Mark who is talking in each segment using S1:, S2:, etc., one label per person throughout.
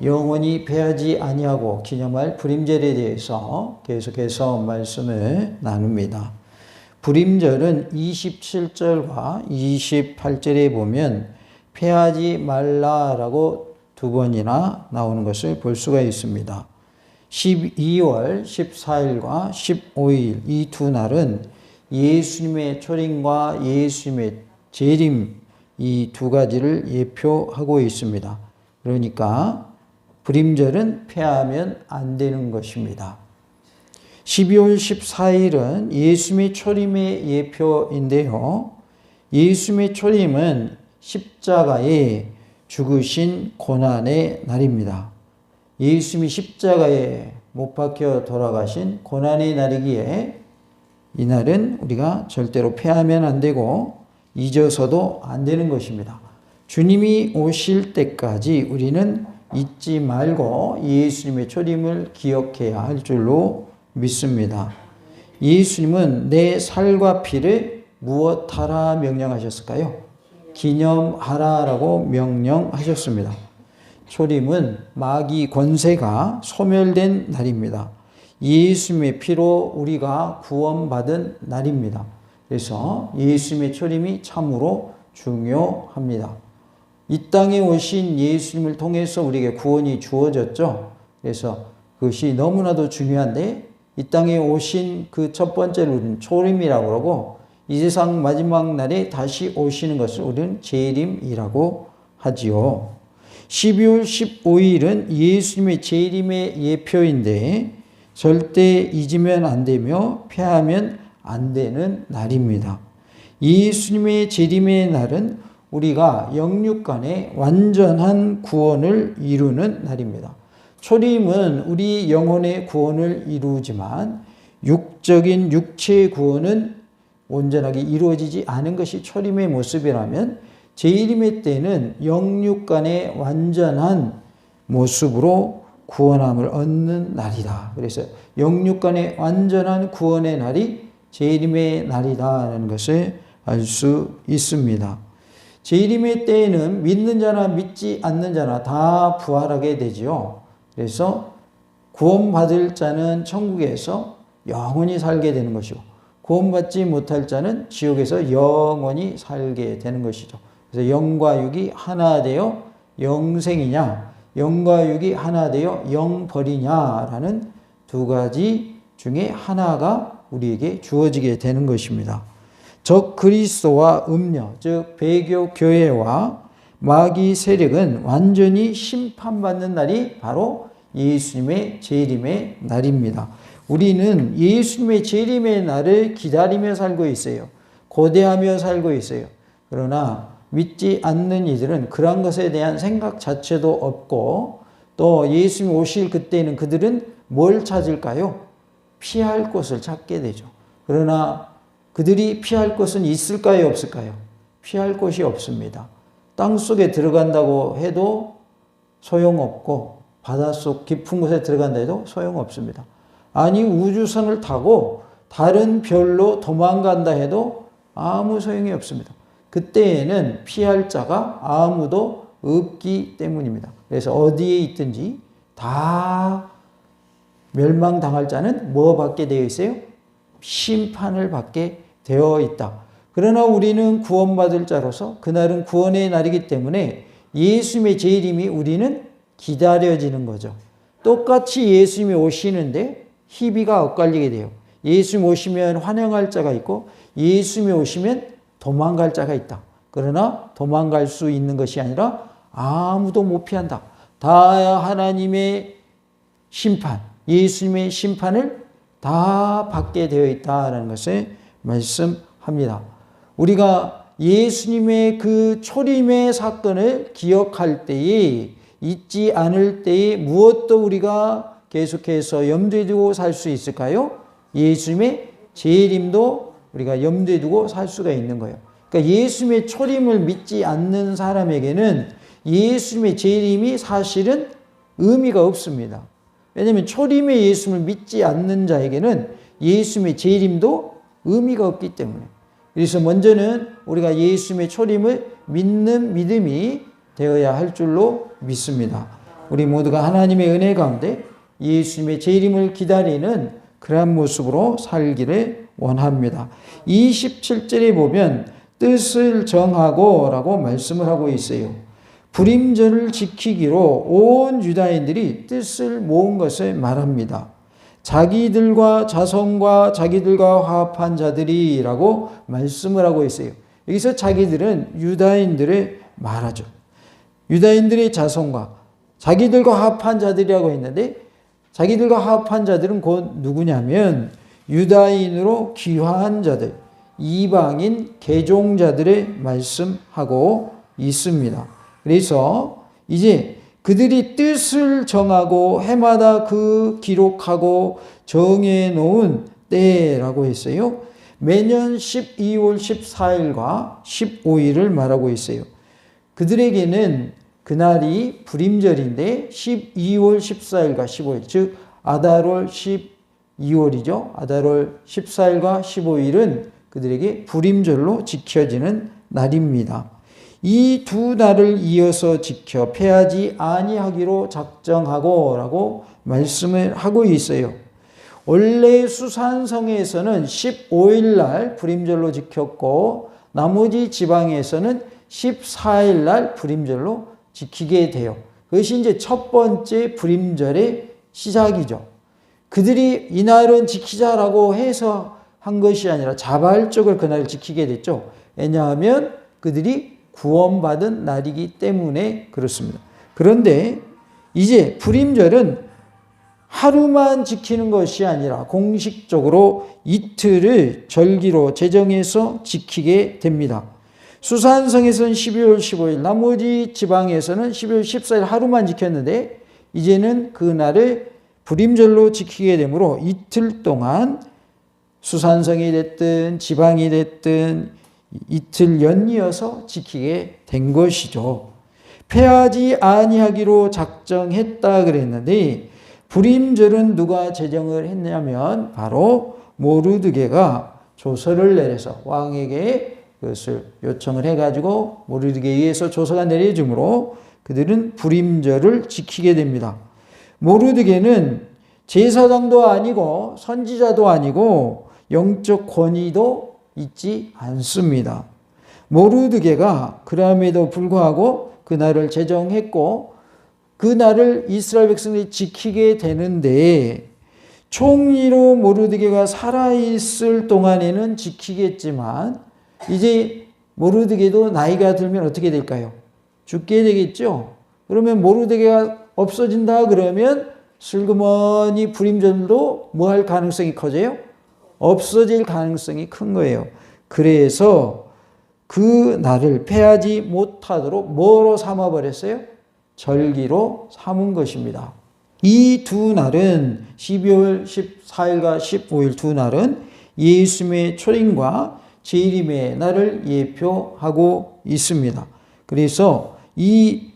S1: 영원히 패하지 아니하고 기념할 불임절에 대해서 계속해서 말씀을 나눕니다. 불임절은 27절과 28절에 보면 패하지 말라라고 두 번이나 나오는 것을 볼 수가 있습니다. 12월 14일과 15일 이 두 날은 예수님의 초림과 예수님의 재림 이 두 가지를 예표하고 있습니다. 그러니까 불임절은 패하면 안 되는 것입니다. 12월 14일은 예수님의 초림의 예표인데요. 예수님의 초림은 십자가에 죽으신 고난의 날입니다. 예수님이 십자가에 못 박혀 돌아가신 고난의 날이기에 이 날은 우리가 절대로 패하면 안 되고 잊어서도 안 되는 것입니다. 주님이 오실 때까지 우리는 잊지 말고 예수님의 초림을 기억해야 할 줄로 믿습니다. 예수님은 내 살과 피를 무엇하라 명령하셨을까요? 기념하라라고 명령하셨습니다. 초림은 마귀 권세가 소멸된 날입니다. 예수님의 피로 우리가 구원받은 날입니다. 그래서 예수님의 초림이 참으로 중요합니다. 이 땅에 오신 예수님을 통해서 우리에게 구원이 주어졌죠. 그래서 그것이 너무나도 중요한데 이 땅에 오신 그 첫 번째를 우리는 초림이라고 그러고 이 세상 마지막 날에 다시 오시는 것을 우리는 재림이라고 하지요. 12월 15일은 예수님의 재림의 예표인데 절대 잊으면 안 되며 패하면 안 되는 날입니다. 예수님의 재림의 날은 우리가 영육간의 완전한 구원을 이루는 날입니다. 초림은 우리 영혼의 구원을 이루지만 육적인 육체의 구원은 온전하게 이루어지지 않은 것이 초림의 모습이라면 재림의 때는 영육간의 완전한 모습으로 구원함을 얻는 날이다. 그래서 영육간의 완전한 구원의 날이 재림의 날이다라는 것을 알 수 있습니다. 재림의 때에는 믿는 자나 믿지 않는 자나 다 부활하게 되지요. 그래서 구원받을 자는 천국에서 영원히 살게 되는 것이고 구원받지 못할 자는 지옥에서 영원히 살게 되는 것이죠. 그래서 영과 육이 하나 되어 영생이냐 영과 육이 하나 되어 영벌이냐라는 두 가지 중에 하나가 우리에게 주어지게 되는 것입니다. 적 그리스도와 음녀 즉 배교 교회와 마귀 세력은 완전히 심판받는 날이 바로 예수님의 재림의 날입니다. 우리는 예수님의 재림의 날을 기다리며 살고 있어요. 고대하며 살고 있어요. 그러나 믿지 않는 이들은 그런 것에 대한 생각 자체도 없고 또 예수님 오실 그때는 그들은 뭘 찾을까요? 피할 곳을 찾게 되죠. 그러나 그들이 피할 곳은 있을까요? 없을까요? 피할 곳이 없습니다. 땅속에 들어간다고 해도 소용없고 바닷속 깊은 곳에 들어간다 해도 소용없습니다. 아니 우주선을 타고 다른 별로 도망간다 해도 아무 소용이 없습니다. 그때에는 피할 자가 아무도 없기 때문입니다. 그래서 어디에 있든지 다 멸망당할 자는 뭐 받게 되어 있어요? 심판을 받게 되어 있다. 그러나 우리는 구원받을 자로서 그날은 구원의 날이기 때문에 예수님의 재림이 우리는 기다려지는 거죠. 똑같이 예수님이 오시는데 희비가 엇갈리게 돼요. 예수님 오시면 환영할 자가 있고 예수님이 오시면 도망갈 자가 있다. 그러나 도망갈 수 있는 것이 아니라 아무도 못 피한다. 다 하나님의 심판, 예수님의 심판을 다 받게 되어 있다는 것을 말씀합니다. 우리가 예수님의 그 초림의 사건을 기억할 때에 잊지 않을 때에 무엇도 우리가 계속해서 염두에 두고 살 수 있을까요? 예수님의 재림도 우리가 염두에 두고 살 수가 있는 거예요. 그러니까 예수님의 초림을 믿지 않는 사람에게는 예수님의 재림이 사실은 의미가 없습니다. 왜냐하면 초림의 예수님을 믿지 않는 자에게는 예수님의 재림도 의미가 없기 때문에. 그래서 먼저는 우리가 예수님의 초림을 믿는 믿음이 되어야 할 줄로 믿습니다. 우리 모두가 하나님의 은혜 가운데 예수님의 재림을 기다리는 그러한 모습으로 살기를 원합니다. 27절에 보면 뜻을 정하고 라고 말씀을 하고 있어요. 불임절을 지키기로 온 유다인들이 뜻을 모은 것을 말합니다. 자기들과 자손과 자기들과 화합한 자들이라고 말씀을 하고 있어요. 여기서 자기들은 유다인들을 말하죠. 유다인들의 자손과 자기들과 화합한 자들이라고 했는데 자기들과 화합한 자들은 곧 누구냐면 유다인으로 귀화한 자들, 이방인 개종자들을 말씀하고 있습니다. 그래서 이제 그들이 뜻을 정하고 해마다 그 기록하고 정해놓은 때라고 했어요. 매년 12월 14일과 15일을 말하고 있어요. 그들에게는 그날이 불임절인데 12월 14일과 15일, 즉 아달월 12월이죠. 아달월 14일과 15일은 그들에게 불임절로 지켜지는 날입니다. 이 두 날을 이어서 지켜 패하지 아니하기로 작정하고 라고 말씀을 하고 있어요. 원래 수산성에서는 15일 날 불임절로 지켰고 나머지 지방에서는 14일 날 불임절로 지키게 돼요. 그것이 이제 첫 번째 불임절의 시작이죠. 그들이 이날은 지키자라고 해서 한 것이 아니라 자발적으로 그날을 지키게 됐죠. 왜냐하면 그들이 구원받은 날이기 때문에 그렇습니다. 그런데 이제 불임절은 하루만 지키는 것이 아니라 공식적으로 이틀을 절기로 제정해서 지키게 됩니다. 수산성에서는 12월 15일, 나머지 지방에서는 12월 14일 하루만 지켰는데 이제는 그 날을 불임절로 지키게 되므로 이틀 동안 수산성이 됐든 지방이 됐든 이틀 연이어서 지키게 된 것이죠. 패하지 아니하기로 작정했다 그랬는데 불임절은 누가 제정을 했냐면 바로 모르드게가 조서를 내려서 왕에게 그것을 요청을 해가지고 모르드게에 의해서 조서가 내려지므로 그들은 불임절을 지키게 됩니다. 모르드게는 제사장도 아니고 선지자도 아니고 영적 권위도 있지 않습니다. 모르드게가 그럼에도 불구하고 그날을 제정했고 그날을 이스라엘 백성들이 지키게 되는데 총리로 모르드게가 살아있을 동안에는 지키겠지만 이제 모르드게도 나이가 들면 어떻게 될까요? 죽게 되겠죠. 그러면 모르드게가 없어진다 그러면 슬그머니 불임절도 뭐 할 가능성이 커져요? 없어질 가능성이 큰 거예요. 그래서 그 날을 패하지 못하도록 뭐로 삼아버렸어요? 절기로 삼은 것입니다. 이 두 날은 12월 14일과 15일 두 날은 예수님의 초림과 재림의 날을 예표하고 있습니다. 그래서 이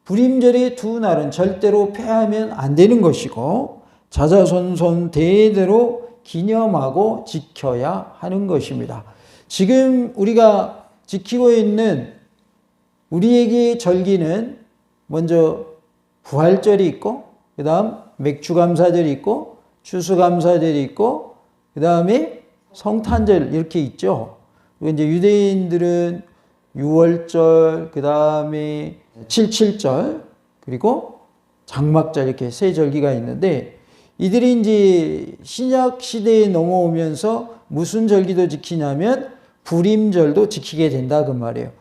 S1: 불임절의 두 날은 절대로 패하면 안 되는 것이고 자자손손 대대로 기념하고 지켜야 하는 것입니다. 지금 우리가 지키고 있는 우리에게 절기는 먼저 부활절이 있고 그 다음 맥주감사절이 있고 추수감사절이 있고 그 다음에 성탄절 이렇게 있죠. 그리고 이제 유대인들은 6월절 그 다음에 77절 그리고 장막절 이렇게 세 절기가 있는데 이들이 이제 신약 시대에 넘어오면서 무슨 절기도 지키냐면 불임절도 지키게 된다 그 말이에요.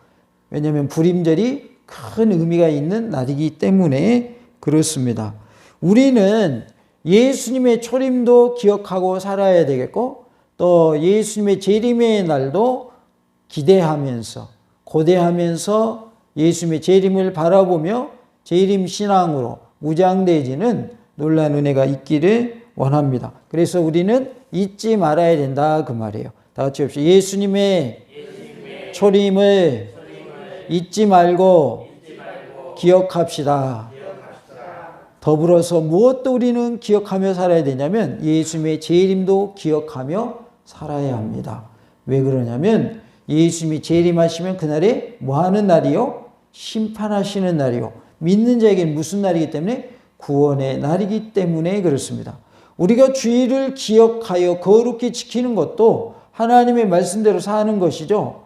S1: 왜냐하면 불임절이 큰 의미가 있는 날이기 때문에 그렇습니다. 우리는 예수님의 초림도 기억하고 살아야 되겠고 또 예수님의 재림의 날도 기대하면서 고대하면서 예수님의 재림을 바라보며 재림 신앙으로 무장되지는 놀라운 은혜가 있기를 원합니다. 그래서 우리는 잊지 말아야 된다 그 말이에요. 다 같이 합시다. 예수님의 초림을 잊지 말고 기억합시다. 더불어서 무엇도 우리는 기억하며 살아야 되냐면 예수님의 재림도 기억하며 살아야 합니다. 왜 그러냐면 예수님이 재림하시면 그날에 뭐 하는 날이요? 심판하시는 날이요. 믿는 자에게는 무슨 날이기 때문에? 구원의 날이기 때문에 그렇습니다. 우리가 주일을 기억하여 거룩히 지키는 것도 하나님의 말씀대로 사는 것이죠.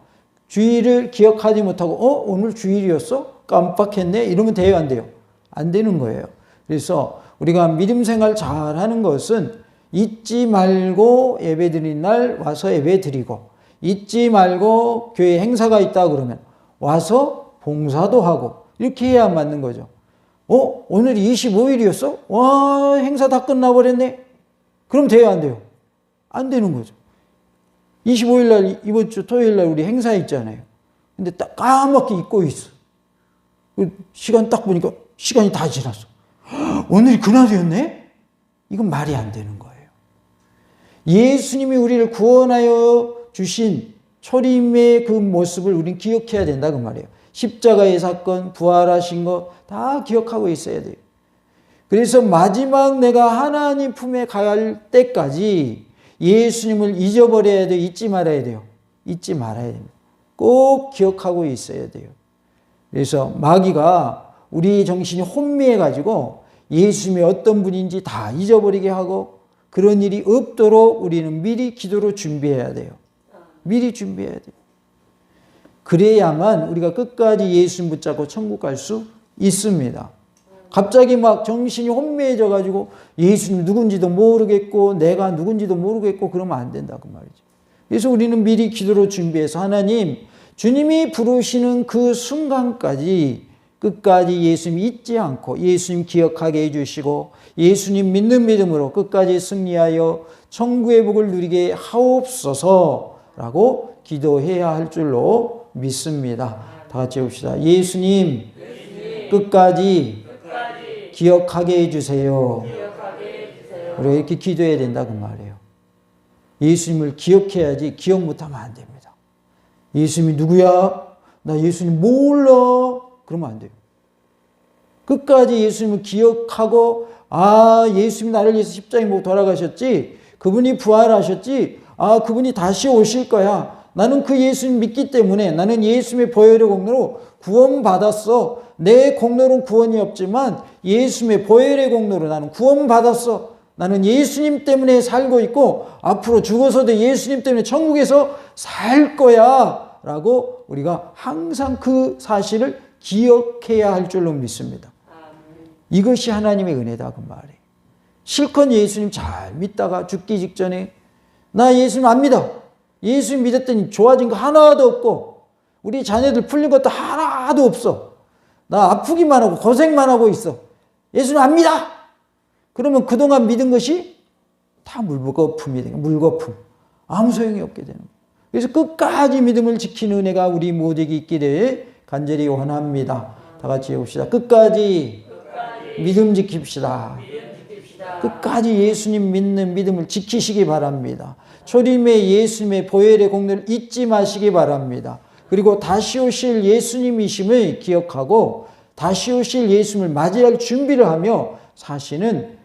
S1: 주일을 기억하지 못하고 오늘 주일이었어? 깜빡했네? 이러면 돼요, 안 돼요? 안 되는 거예요. 그래서 우리가 믿음 생활 잘하는 것은 잊지 말고 예배 드리는 날 와서 예배 드리고, 잊지 말고 교회 행사가 있다 그러면 와서 봉사도 하고, 이렇게 해야 맞는 거죠. 오늘이 25일이었어? 와, 행사 다 끝나버렸네? 그럼 돼요, 안 돼요? 안 되는 거죠. 25일 날, 이번 주 토요일 날 우리 행사 있잖아요. 근데 딱 까맣게 잊고 있어. 시간 딱 보니까 시간이 다 지났어. 오늘이 그날이었네? 이건 말이 안 되는 거예요. 예수님이 우리를 구원하여 주신 초림의 그 모습을 우리는 기억해야 된다 그 말이에요. 십자가의 사건, 부활하신 거 다 기억하고 있어야 돼요. 그래서 마지막 내가 하나님 품에 갈 때까지 예수님을 잊어버려야 돼요? 잊지 말아야 돼요? 잊지 말아야 됩니다. 꼭 기억하고 있어야 돼요. 그래서 마귀가 우리 정신이 혼미해가지고 예수님이 어떤 분인지 다 잊어버리게 하고, 그런 일이 없도록 우리는 미리 기도로 준비해야 돼요. 미리 준비해야 돼요. 그래야만 우리가 끝까지 예수님 붙잡고 천국 갈 수 있습니다. 갑자기 막 정신이 혼미해져 가지고 예수님 누군지도 모르겠고 내가 누군지도 모르겠고 그러면 안 된다 그 말이죠. 그래서 우리는 미리 기도로 준비해서 하나님, 주님이 부르시는 그 순간까지 끝까지 예수님 잊지 않고 예수님 기억하게 해주시고 예수님 믿는 믿음으로 끝까지 승리하여 천국의 복을 누리게 하옵소서라고 기도해야 할 줄로 믿습니다. 다 같이 해봅시다. 예수님, 끝까지 기억하게 해주세요. 우리가 이렇게 기도해야 된다 그 말이에요. 예수님을 기억해야지 기억 못하면 안 됩니다. 예수님이 누구야? 나 예수님 몰라. 그러면 안 돼요. 끝까지 예수님을 기억하고, 예수님이 나를 위해서 십자가에 못 돌아가셨지, 그분이 부활하셨지, 그분이 다시 오실 거야. 나는 그 예수님 믿기 때문에 나는 예수님의 보혈의 공로로 구원받았어. 내 공로로는 구원이 없지만 예수님의 보혈의 공로로 나는 구원받았어. 나는 예수님 때문에 살고 있고 앞으로 죽어서도 예수님 때문에 천국에서 살 거야 라고 우리가 항상 그 사실을 기억해야 할 줄로 믿습니다. 이것이 하나님의 은혜다 그 말이에요. 실컷 예수님 잘 믿다가 죽기 직전에 나 예수님 안 믿어. 예수님 믿었더니 좋아진 거 하나도 없고 우리 자녀들 풀린 것도 하나도 없어. 나 아프기만 하고 고생만 하고 있어. 예수님 안 믿어. 그러면 그동안 믿은 것이 다 물거품이 되는 거예요. 물거품. 아무 소용이 없게 되는 거예요. 그래서 끝까지 믿음을 지키는 은혜가 우리 모두에게 있기를 간절히 원합니다. 다 같이 해봅시다. 끝까지 믿음 지킵시다. 끝까지 예수님 믿는 믿음을 지키시기 바랍니다. 초림의 예수님의 보혈의 공로를 잊지 마시기 바랍니다. 그리고 다시 오실 예수님이심을 기억하고 다시 오실 예수님을 맞이할 준비를 하며 사시는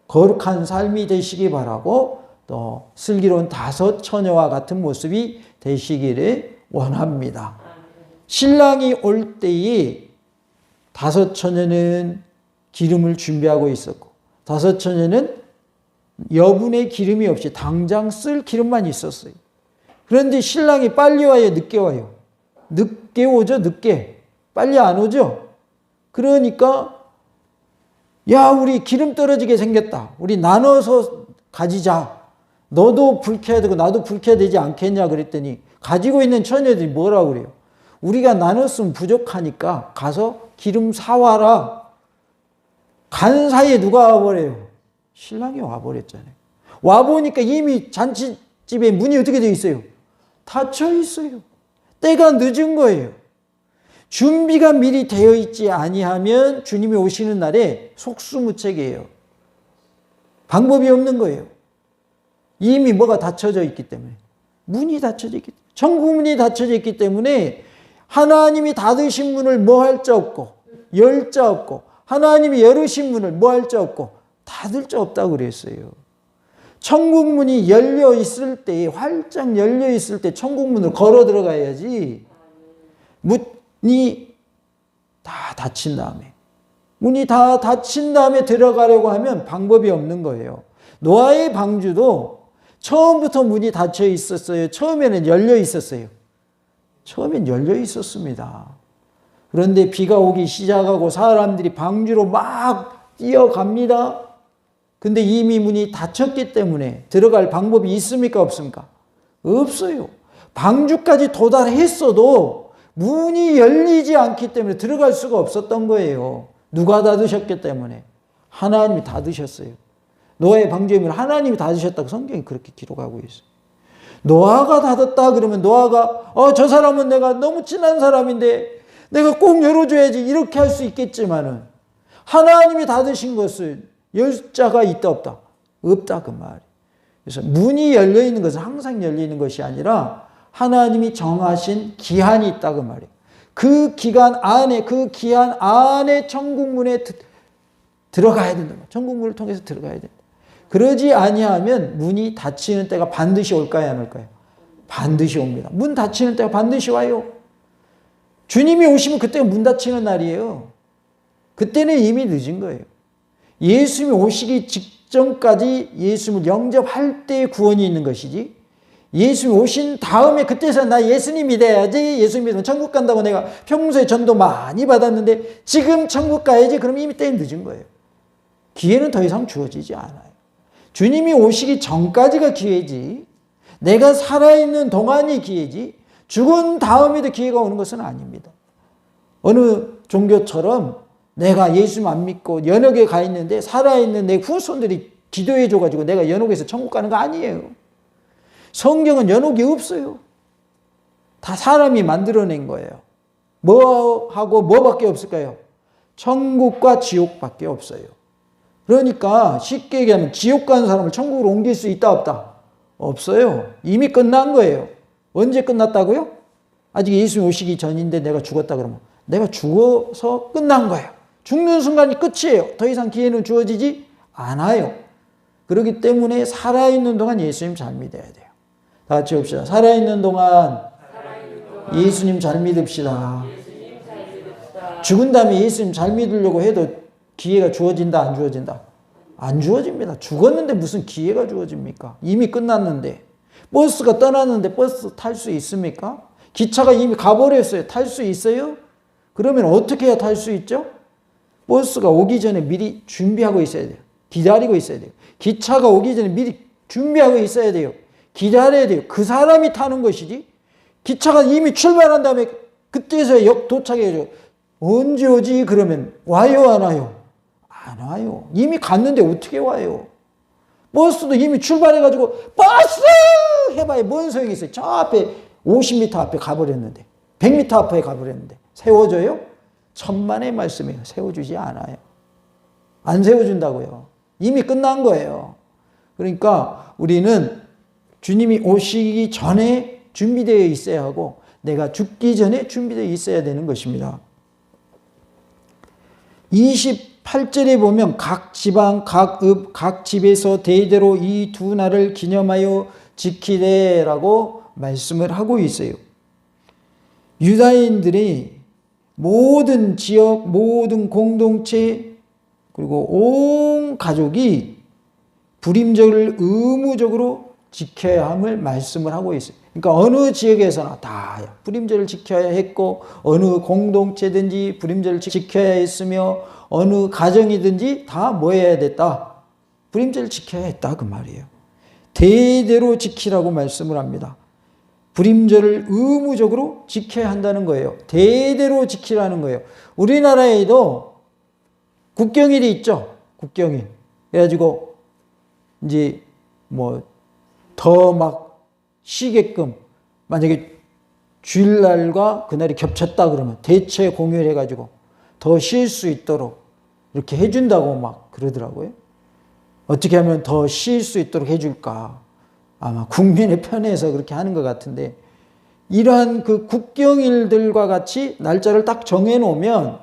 S1: 거룩한 삶이 되시기 바라고, 또 슬기로운 다섯 처녀와 같은 모습이 되시기를 원합니다. 신랑이 올 때에 다섯 처녀는 기름을 준비하고 있었고 다섯 처녀는 여분의 기름이 없이 당장 쓸 기름만 있었어요. 그런데 신랑이 빨리 와요, 늦게 와요? 늦게 오죠, 늦게. 빨리 안 오죠? 그러니까 야, 우리 기름 떨어지게 생겼다. 우리 나눠서 가지자. 너도 불 켜야 되고 나도 불 켜야 되지 않겠냐 그랬더니 가지고 있는 처녀들이 뭐라고 그래요? 우리가 나눴으면 부족하니까 가서 기름 사와라. 간 사이에 누가 와버려요? 신랑이 와버렸잖아요. 와보니까 이미 잔치집에 문이 어떻게 되어 있어요? 닫혀 있어요. 때가 늦은 거예요. 준비가 미리 되어 있지 아니하면 주님이 오시는 날에 속수무책이에요. 방법이 없는 거예요. 이미 뭐가 닫혀져 있기 때문에. 문이 닫혀져 있기 때문에. 천국 문이 닫혀져 있기 때문에 하나님이 닫으신 문을 뭐 할 자 없고 열 자 없고 하나님이 열으신 문을 뭐 할 자 없고 닫을 자 없다고 그랬어요. 천국 문이 열려 있을 때, 활짝 열려 있을 때 천국 문으로 걸어 들어가야지 문이 다 닫힌 다음에. 문이 다 닫힌 다음에 들어가려고 하면 방법이 없는 거예요. 노아의 방주도 처음부터 문이 닫혀 있었어요? 처음에는 열려 있었어요? 처음엔 열려 있었습니다. 그런데 비가 오기 시작하고 사람들이 방주로 막 뛰어갑니다. 근데 이미 문이 닫혔기 때문에 들어갈 방법이 있습니까? 없습니까? 없어요. 방주까지 도달했어도 문이 열리지 않기 때문에 들어갈 수가 없었던 거예요. 누가 닫으셨기 때문에? 하나님이 닫으셨어요. 노아의 방주의 문을 하나님이 닫으셨다고 성경이 그렇게 기록하고 있어요. 노아가 닫았다 그러면 노아가 저 사람은 내가 너무 친한 사람인데 내가 꼭 열어줘야지 이렇게 할 수 있겠지만은 하나님이 닫으신 것을 열 자가 있다 없다? 없다 그 말이에요. 그래서 문이 열려 있는 것은 항상 열려 있는 것이 아니라 하나님이 정하신 기한이 있다 그 말이에요. 그 기간 안에 천국문에 들어가야 된다. 천국문을 통해서 들어가야 된다. 그러지 아니하면 문이 닫히는 때가 반드시 올까요, 안 올까요? 반드시 옵니다. 문 닫히는 때가 반드시 와요. 주님이 오시면 그때가 문 닫히는 날이에요. 그때는 이미 늦은 거예요. 예수님이 오시기 직전까지 예수님을 영접할 때 구원이 있는 것이지, 예수님이 오신 다음에 그때서 나 예수님이 돼야지, 예수님 믿으면 천국 간다고 내가 평소에 전도 많이 받았는데 지금 천국 가야지, 그럼 이미 때는 늦은 거예요. 기회는 더 이상 주어지지 않아요. 주님이 오시기 전까지가 기회지, 내가 살아있는 동안이 기회지, 죽은 다음에도 기회가 오는 것은 아닙니다. 어느 종교처럼 내가 예수님 안 믿고 연옥에 가 있는데 살아있는 내 후손들이 기도해줘가지고 내가 연옥에서 천국 가는 거 아니에요. 성경은 연옥이 없어요. 다 사람이 만들어낸 거예요. 뭐하고 뭐밖에 없을까요? 천국과 지옥밖에 없어요. 그러니까 쉽게 얘기하면 지옥 가는 사람을 천국으로 옮길 수 있다 없다? 없어요. 이미 끝난 거예요. 언제 끝났다고요? 아직 예수님 오시기 전인데 내가 죽었다 그러면 내가 죽어서 끝난 거예요. 죽는 순간이 끝이에요. 더 이상 기회는 주어지지 않아요. 그렇기 때문에 살아있는 동안 예수님 잘 믿어야 돼요. 다 같이 봅시다. 살아있는 동안 예수님 잘 믿읍시다. 죽은 다음에 예수님 잘 믿으려고 해도 기회가 주어진다, 안 주어진다? 안 주어집니다. 죽었는데 무슨 기회가 주어집니까? 이미 끝났는데. 버스가 떠났는데 버스 탈 수 있습니까? 기차가 이미 가버렸어요. 탈 수 있어요? 그러면 어떻게 해야 탈 수 있죠? 버스가 오기 전에 미리 준비하고 있어야 돼요. 기다리고 있어야 돼요. 기차가 오기 전에 미리 준비하고 있어야 돼요. 기다려야 돼요. 그 사람이 타는 것이지. 기차가 이미 출발한 다음에 그때서야 역 도착해야죠. 언제 오지? 그러면 와요, 안 와요? 안 와요. 이미 갔는데 어떻게 와요? 버스도 이미 출발해가지고 버스! 해봐야 뭔 소용이 있어요. 저 앞에 50m 앞에 가버렸는데, 100m 앞에 가버렸는데 세워줘요? 천만의 말씀이에요. 세워주지 않아요. 안 세워준다고요. 이미 끝난 거예요. 그러니까 우리는 주님이 오시기 전에 준비되어 있어야 하고 내가 죽기 전에 준비되어 있어야 되는 것입니다. 28절에 보면 각 지방, 각 읍, 각 집에서 대대로 이 두 날을 기념하여 지키래라고 말씀을 하고 있어요. 유다인들이 모든 지역, 모든 공동체, 그리고 온 가족이 불임절을 의무적으로 지켜야 함을 말씀을 하고 있어요. 그러니까 어느 지역에서나 다 불임절을 지켜야 했고, 어느 공동체든지 불임절을 지켜야 했으며, 어느 가정이든지 다 뭐 해야 됐다? 불임절을 지켜야 했다 그 말이에요. 대대로 지키라고 말씀을 합니다. 불임절을 의무적으로 지켜야 한다는 거예요. 대대로 지키라는 거예요. 우리나라에도 국경일이 있죠. 국경일. 그래가지고 이제 뭐 더 막 쉬게끔, 만약에 주일날과 그날이 겹쳤다 그러면 대체 공휴일 해가지고 더 쉴 수 있도록 이렇게 해준다고 막 그러더라고요. 어떻게 하면 더 쉴 수 있도록 해줄까? 아마 국민의 편에서 그렇게 하는 것 같은데, 이러한 그 국경일들과 같이 날짜를 딱 정해놓으면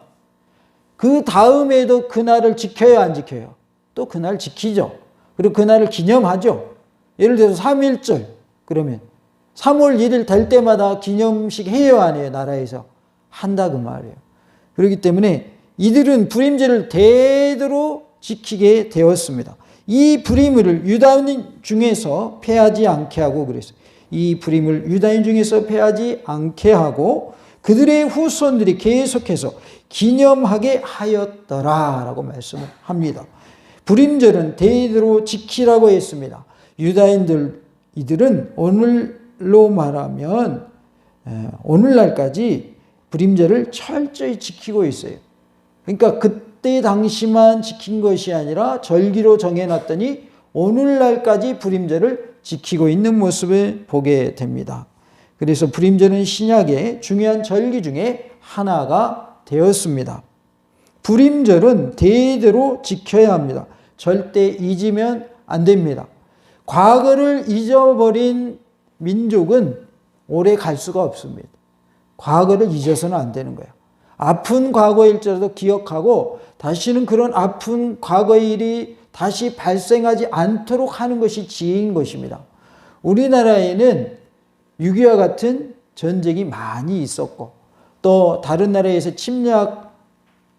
S1: 그 다음에도 그날을 지켜요, 안 지켜요? 또 그날 지키죠. 그리고 그날을 기념하죠. 예를 들어서 3.1절 그러면 3월 1일 될 때마다 기념식 해요, 안 해요? 나라에서 한다 그 말이에요. 그렇기 때문에 이들은 불임제를 대대로 지키게 되었습니다. 이 불임을 유다인 중에서 패하지 않게 하고 그랬어요. 이 불임을 유다인 중에서 패하지 않게 하고 그들의 후손들이 계속해서 기념하게 하였더라라고 말씀을 합니다. 불임절은 대대로 지키라고 했습니다. 이들은 오늘로 말하면 오늘날까지 불임절을 철저히 지키고 있어요. 그러니까 그때 당시만 지킨 것이 아니라 절기로 정해놨더니 오늘날까지 불임절을 지키고 있는 모습을 보게 됩니다. 그래서 불임절은 신약의 중요한 절기 중에 하나가 되었습니다. 불임절은 대대로 지켜야 합니다. 절대 잊으면 안 됩니다. 과거를 잊어버린 민족은 오래 갈 수가 없습니다. 과거를 잊어서는 안 되는 거예요. 아픈 과거일지라도 기억하고 다시는 그런 아픈 과거의 일이 다시 발생하지 않도록 하는 것이 지혜인 것입니다. 우리나라에는 6.25와 같은 전쟁이 많이 있었고 또 다른 나라에서 침략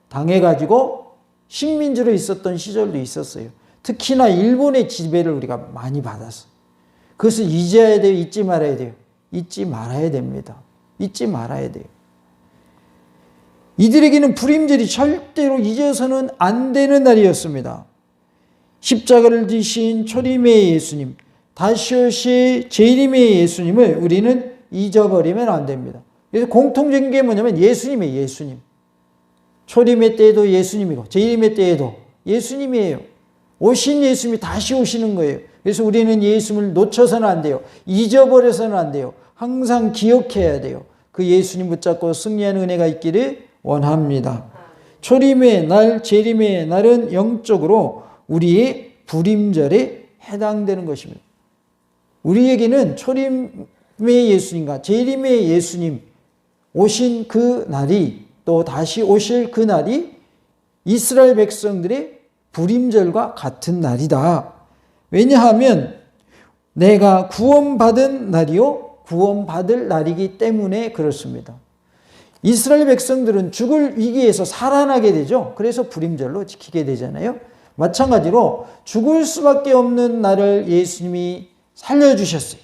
S1: 당해가지고 식민지로 있었던 시절도 있었어요. 특히나 일본의 지배를 우리가 많이 받았어요. 그것을 잊어야 돼요? 잊지 말아야 돼요? 잊지 말아야 됩니다. 잊지 말아야 돼요. 이들에게는 불임절이 절대로 잊어서는 안 되는 날이었습니다. 십자가를 지신 초림의 예수님, 다시 오실 재림의 예수님을 우리는 잊어버리면 안 됩니다. 그래서 공통적인 게 뭐냐면 예수님이에요. 예수님. 초림의 때에도 예수님이고 재림의 때에도 예수님이에요. 오신 예수님이 다시 오시는 거예요. 그래서 우리는 예수님을 놓쳐서는 안 돼요. 잊어버려서는 안 돼요. 항상 기억해야 돼요. 그 예수님 붙잡고 승리하는 은혜가 있기를 원합니다. 초림의 날, 재림의 날은 영적으로 우리의 불임절에 해당되는 것입니다. 우리에게는 초림의 예수님과 재림의 예수님 오신 그 날이 또 다시 오실 그 날이 이스라엘 백성들의 불임절과 같은 날이다. 왜냐하면 내가 구원받은 날이요 구원받을 날이기 때문에 그렇습니다. 이스라엘 백성들은 죽을 위기에서 살아나게 되죠. 그래서 불임절로 지키게 되잖아요. 마찬가지로 죽을 수밖에 없는 날을 예수님이 살려주셨어요.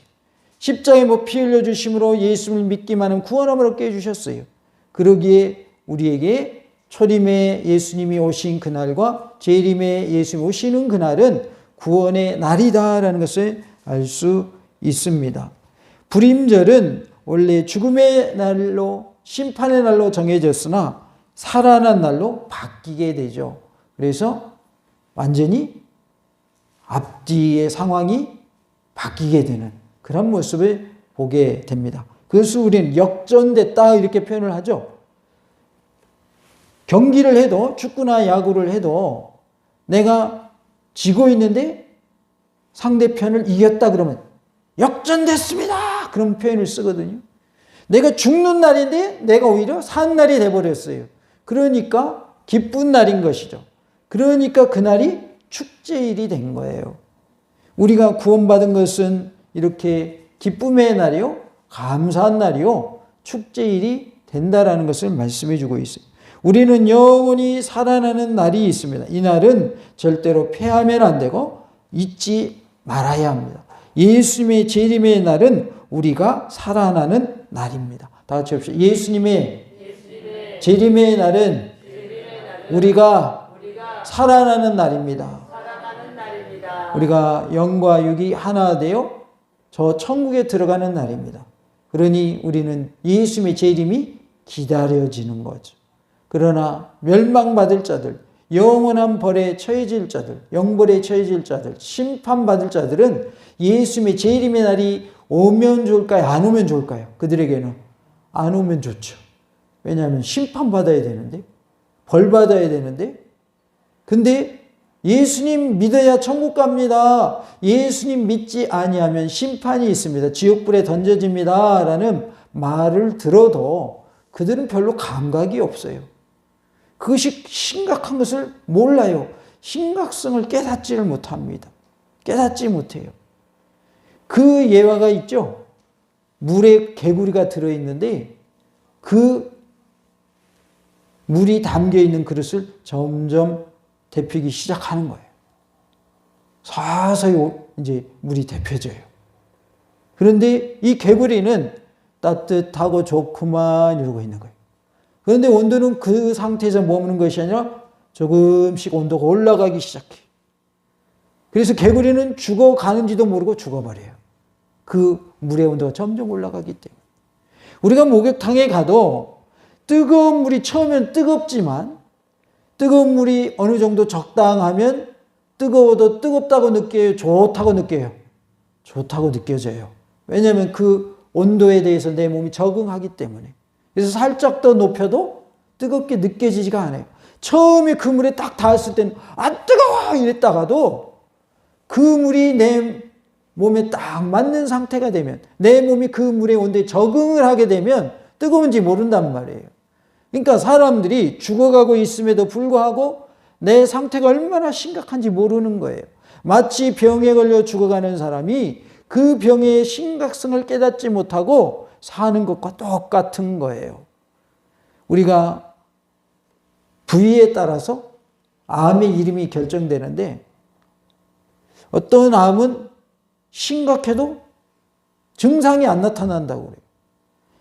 S1: 십자가에 피 흘려주심으로 예수님을 믿기만 하면 구원함을 얻게 해주셨어요. 그러기에 우리에게 초림의 예수님이 오신 그날과 재림의 예수님이 오시는 그날은 구원의 날이다라는 것을 알 수 있습니다. 불임절은 원래 죽음의 날로 심판의 날로 정해졌으나 살아난 날로 바뀌게 되죠. 그래서 완전히 앞뒤의 상황이 바뀌게 되는 그런 모습을 보게 됩니다. 그래서 우리는 역전됐다 이렇게 표현을 하죠. 경기를 해도 축구나 야구를 해도 내가 지고 있는데 상대편을 이겼다 그러면 역전됐습니다. 그런 표현을 쓰거든요. 내가 죽는 날인데 내가 오히려 산 날이 돼버렸어요. 그러니까 기쁜 날인 것이죠. 그러니까 그날이 축제일이 된 거예요. 우리가 구원받은 것은 이렇게 기쁨의 날이요, 감사한 날이요, 축제일이 된다라는 것을 말씀해 주고 있어요. 우리는 영원히 살아나는 날이 있습니다. 이 날은 절대로 패하면 안 되고 잊지 말아야 합니다. 예수님의 재림의 날은 우리가 살아나는 날입니다. 다 같이 합시다. 예수님의 재림의 날은 우리가 살아나는 날입니다. 우리가 영과 육이 하나 되어 저 천국에 들어가는 날입니다. 그러니 우리는 예수님의 재림이 기다려지는 거죠. 그러나 멸망받을 자들, 영원한 벌에 처해질 자들, 영벌에 처해질 자들, 심판받을 자들은 예수님의 재림의 날이 오면 좋을까요? 안 오면 좋을까요? 그들에게는 안 오면 좋죠. 왜냐하면 심판받아야 되는데, 벌 받아야 되는데, 근데 예수님 믿어야 천국 갑니다. 예수님 믿지 아니하면 심판이 있습니다. 지옥불에 던져집니다. 라는 말을 들어도 그들은 별로 감각이 없어요. 그것이 심각한 것을 몰라요. 심각성을 깨닫지를 못합니다. 깨닫지 못해요. 그 예화가 있죠. 물에 개구리가 들어있는데 그 물이 담겨 있는 그릇을 점점 데피기 시작하는 거예요. 서서히 이제 물이 데펴져요. 그런데 이 개구리는 따뜻하고 좋구만 이러고 있는 거예요. 그런데 온도는 그 상태에서 머무는 것이 아니라 조금씩 온도가 올라가기 시작해요. 그래서 개구리는 죽어가는지도 모르고 죽어버려요. 그 물의 온도가 점점 올라가기 때문에. 우리가 목욕탕에 가도 뜨거운 물이 처음엔 뜨겁지만 뜨거운 물이 어느 정도 적당하면 뜨거워도 뜨겁다고 느껴요? 좋다고 느껴요? 좋다고 느껴져요. 왜냐하면 그 온도에 대해서 내 몸이 적응하기 때문에. 그래서 살짝 더 높여도 뜨겁게 느껴지지가 않아요. 처음에 그 물에 딱 닿았을 때는 아 뜨거워 이랬다가도 그 물이 내 몸에 딱 맞는 상태가 되면, 내 몸이 그 물의 온도에 적응을 하게 되면 뜨거운지 모른단 말이에요. 그러니까 사람들이 죽어가고 있음에도 불구하고 내 상태가 얼마나 심각한지 모르는 거예요. 마치 병에 걸려 죽어가는 사람이 그 병의 심각성을 깨닫지 못하고 사는 것과 똑같은 거예요. 우리가 부위에 따라서 암의 이름이 결정되는데, 어떤 암은 심각해도 증상이 안 나타난다고 그래요.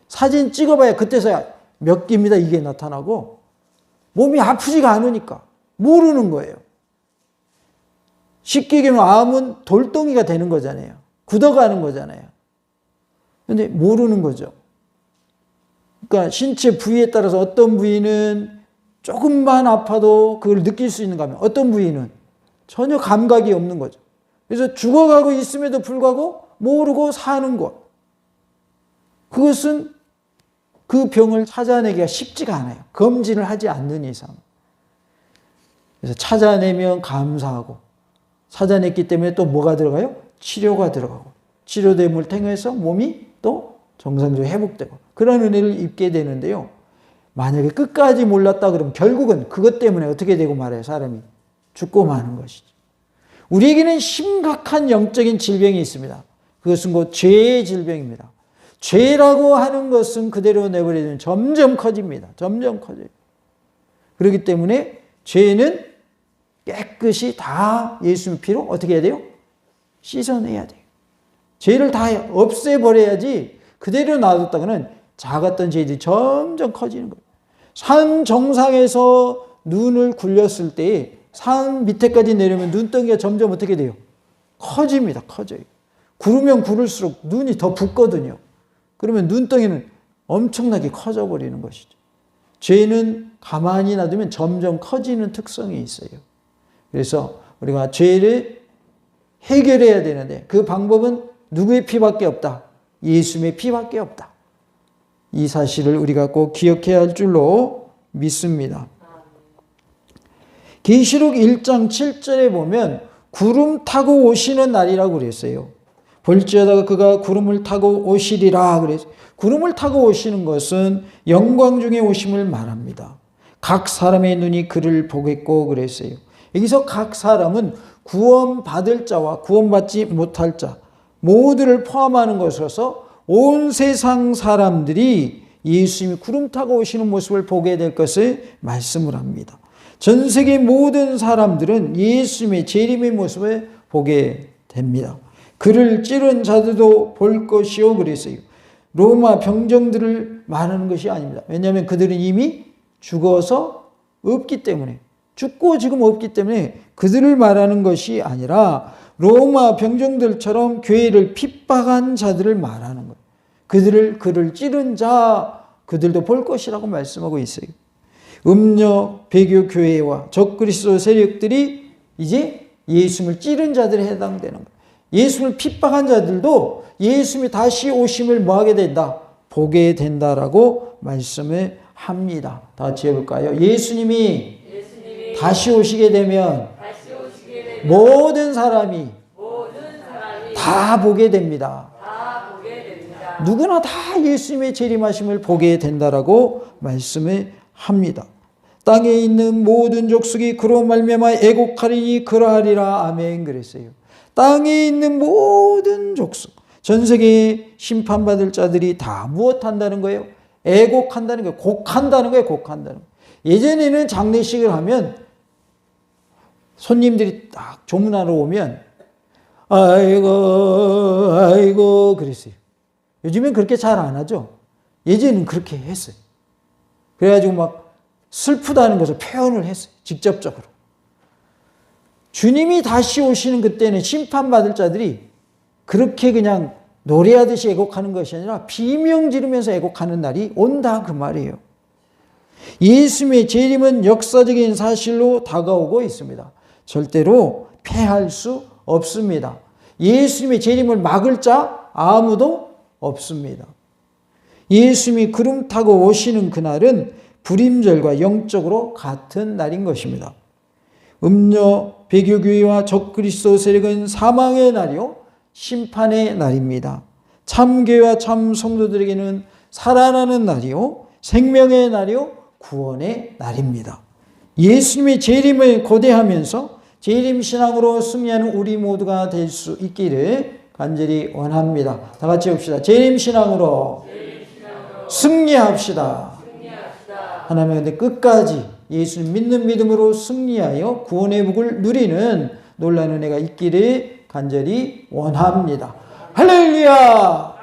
S1: 사진 찍어봐야 그때서야 몇 개입니다 이게 나타나고, 몸이 아프지가 않으니까 모르는 거예요. 쉽게 얘기하면 암은 돌덩이가 되는 거잖아요. 굳어가는 거잖아요. 그런데 모르는 거죠. 그러니까 신체 부위에 따라서 어떤 부위는 조금만 아파도 그걸 느낄 수 있는가 하면 어떤 부위는 전혀 감각이 없는 거죠. 그래서 죽어가고 있음에도 불구하고 모르고 사는 것. 그것은 그 병을 찾아내기가 쉽지가 않아요. 검진을 하지 않는 이상. 그래서 찾아내면 감사하고, 찾아냈기 때문에 또 뭐가 들어가요? 치료가 들어가고, 치료됨을 통해서 몸이 또 정상적으로 회복되고, 그런 은혜를 입게 되는데요. 만약에 끝까지 몰랐다 그러면 결국은 그것 때문에 어떻게 되고 말아요? 사람이 죽고 마는 것이죠. 우리에게는 심각한 영적인 질병이 있습니다. 그것은 곧 죄의 질병입니다. 죄라고 하는 것은 그대로 내버려두면 점점 커집니다. 점점 커져요. 그렇기 때문에 죄는 깨끗이 다 예수님 피로 어떻게 해야 돼요? 씻어내야 돼요. 죄를 다 없애버려야지 그대로 놔뒀다가는 작았던 죄들이 점점 커지는 거예요. 산 정상에서 눈을 굴렸을 때 산 밑에까지 내려면 눈덩이가 점점 어떻게 돼요? 커집니다. 커져요. 구르면 구를수록 눈이 더 붓거든요. 그러면 눈덩이는 엄청나게 커져버리는 것이죠. 죄는 가만히 놔두면 점점 커지는 특성이 있어요. 그래서 우리가 죄를 해결해야 되는데 그 방법은 누구의 피밖에 없다. 예수님의 피밖에 없다. 이 사실을 우리가 꼭 기억해야 할 줄로 믿습니다. 계시록 1장 7절에 보면 구름 타고 오시는 날이라고 그랬어요. 볼지어다 그가 구름을 타고 오시리라 그랬어요. 구름을 타고 오시는 것은 영광 중에 오심을 말합니다. 각 사람의 눈이 그를 보겠고 그랬어요. 여기서 각 사람은 구원받을 자와 구원받지 못할 자 모두를 포함하는 것이어서 온 세상 사람들이 예수님이 구름 타고 오시는 모습을 보게 될 것을 말씀을 합니다. 전 세계 모든 사람들은 예수님의 재림의 모습을 보게 됩니다. 그를 찌른 자들도 볼 것이요 그랬어요. 로마 병정들을 말하는 것이 아닙니다. 왜냐하면 그들은 이미 죽어서 없기 때문에, 죽고 지금 없기 때문에 그들을 말하는 것이 아니라 로마 병정들처럼 교회를 핍박한 자들을 말하는 거예요. 그를 찌른 자 그들도 볼 것이라고 말씀하고 있어요. 음녀 배교 교회와 적그리스도 세력들이 이제 예수님을 찌른 자들에 해당되는 거예요. 예수님을 핍박한 자들도 예수님이 다시 오심을 뭐하게 된다? 보게 된다라고 말씀을 합니다. 다 같이 해볼까요? 예수님이 다시 오시게 되면 모든 사람이 다 보게 됩니다. 누구나 다 예수님의 재림하심을 보게 된다라고 말씀을 합니다. 땅에 있는 모든 족속이 그로 말미암아 애곡하리니 그러하리라. 아멘 그랬어요. 땅에 있는 모든 족속, 전 세계에 심판받을 자들이 다 무엇한다는 거예요? 애곡한다는 거예요. 곡한다는 거예요. 곡한다는 거예요. 예전에는 장례식을 하면 손님들이 딱 조문하러 오면 아이고 아이고 그랬어요. 요즘엔 그렇게 잘 안 하죠. 예전에는 그렇게 했어요. 그래가지고 막 슬프다는 것을 표현을 했어요. 직접적으로. 주님이 다시 오시는 그때는 심판받을 자들이 그렇게 그냥 노래하듯이 애곡하는 것이 아니라 비명 지르면서 애곡하는 날이 온다 그 말이에요. 예수님의 재림은 역사적인 사실로 다가오고 있습니다. 절대로 패할 수 없습니다. 예수님의 재림을 막을 자 아무도 없습니다. 예수님이 구름 타고 오시는 그날은 불임절과 영적으로 같은 날인 것입니다. 음녀 배교교회와 적그리스도 세력은 사망의 날이요 심판의 날입니다. 참교회와 참 성도들에게는 살아나는 날이요 생명의 날이요 구원의 날입니다. 예수님의 재림을 고대하면서 재림신앙으로 승리하는 우리 모두가 될 수 있기를 간절히 원합니다. 다 같이 봅시다. 재림신앙으로 승리합시다. 하나님의 끝까지 예수님 믿는 믿음으로 승리하여 구원의 복을 누리는 놀라운 은혜가 있기를 간절히 원합니다. 할렐루야!